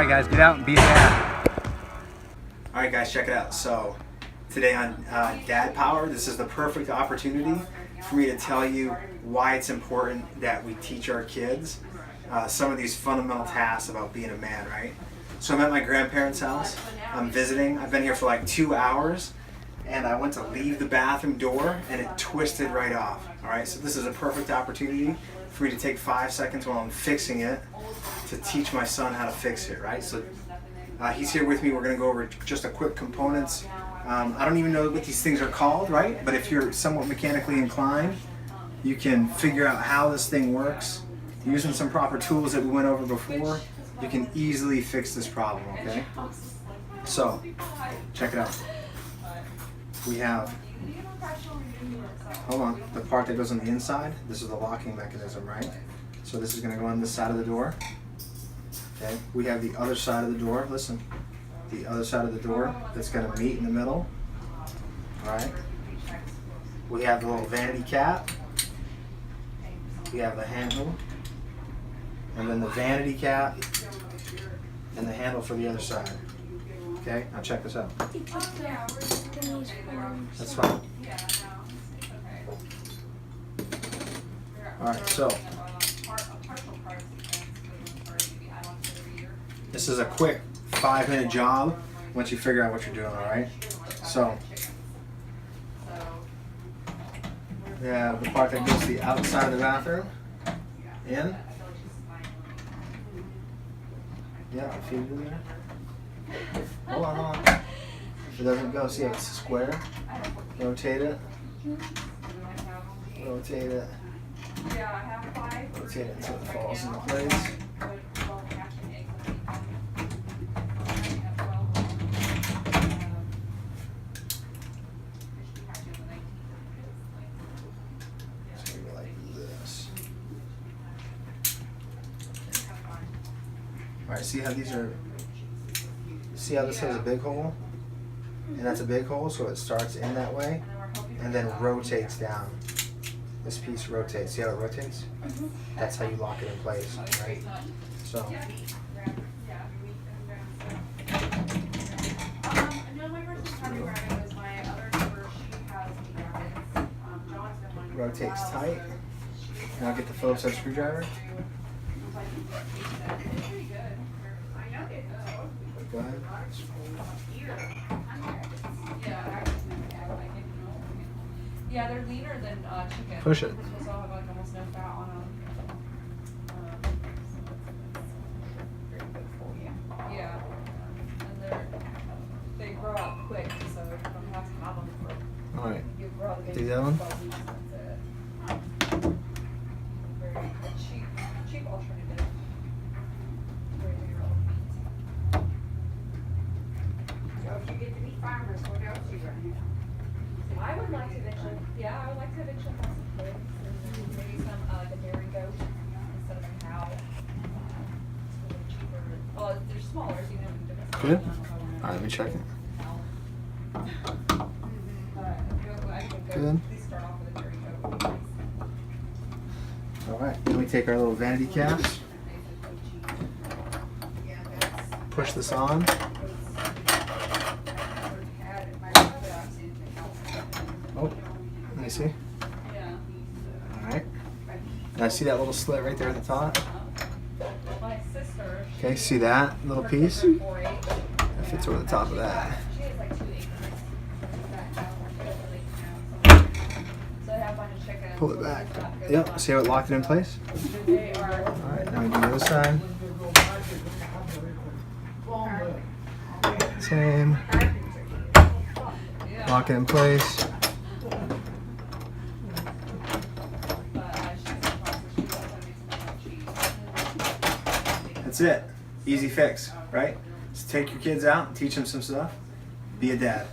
right, guys, get out and be sad. All right, guys, check it out. So today on Dad Power, this is the perfect opportunity for me to tell you why it's important that we teach our kids some of these fundamental tasks about being a man, right? So I'm at my grandparents' house. I'm visiting. I've been here for like 2 hours, and I went to leave the bathroom door, and it twisted right off. All right, so this is a perfect opportunity for me to take 5 seconds while I'm fixing it to teach my son how to fix it, right? So he's here with me. We're going to go over just a quick components. I don't even know what these things are called, right? But if you're somewhat mechanically inclined, you can figure out how this thing works. Using some proper tools that we went over before, you can easily fix this problem, okay? So, check it out. We have, hold on, the part that goes on the inside. This is the locking mechanism, right? So this is going to go on this side of the door. Okay, we have the other side of the door. Listen, the other side of the door that's going to meet in the middle. All right. We have the little vanity cap. We have the handle, and then the vanity cap, and the handle for the other side. Okay, now check this out. That's fine. All right, so this is a quick 5-minute job once you figure out what you're doing, all right? So, yeah, the part that goes to the outside of the bathroom, in. Yeah, feed it in there. Hold on. If it doesn't go, see how it's a square? Rotate it. Rotate it. Rotate it until it falls into place. All right, see how these are, see how this has a big hole? And that's a big hole, so it starts in that way and then rotates down. This piece rotates. See how it rotates? That's how you lock it in place, right? So. Rotates tight. Now get the Phillips head screwdriver. Go ahead. Yeah, they're leaner than chicken. Push it. They're supposed to have like almost no fat on them. Yeah, and they grow out quick, so you don't have to have them for. All right. You grow them Do that one. 12 weeks, that's it. Very cheap alternative. I would like to eventually, I would like to eventually have some pigs and maybe some like a dairy goat instead of a cow. It's a little cheaper. Well, they're smaller, so you know. Good? All right, let me check it. Good. Please start off with a dairy goat. All right, then we take our little vanity caps. Push this on. Oh, let me see. All right. Now see that little slit right there at the top? My sister. Okay, see that little piece? That fits over the top of that. Pull it back. Yep, see how it locked it in place? All right, now we do the other side. Same. Lock it in place. That's it. Easy fix, right? Just take your kids out and teach them some stuff. Be a dad.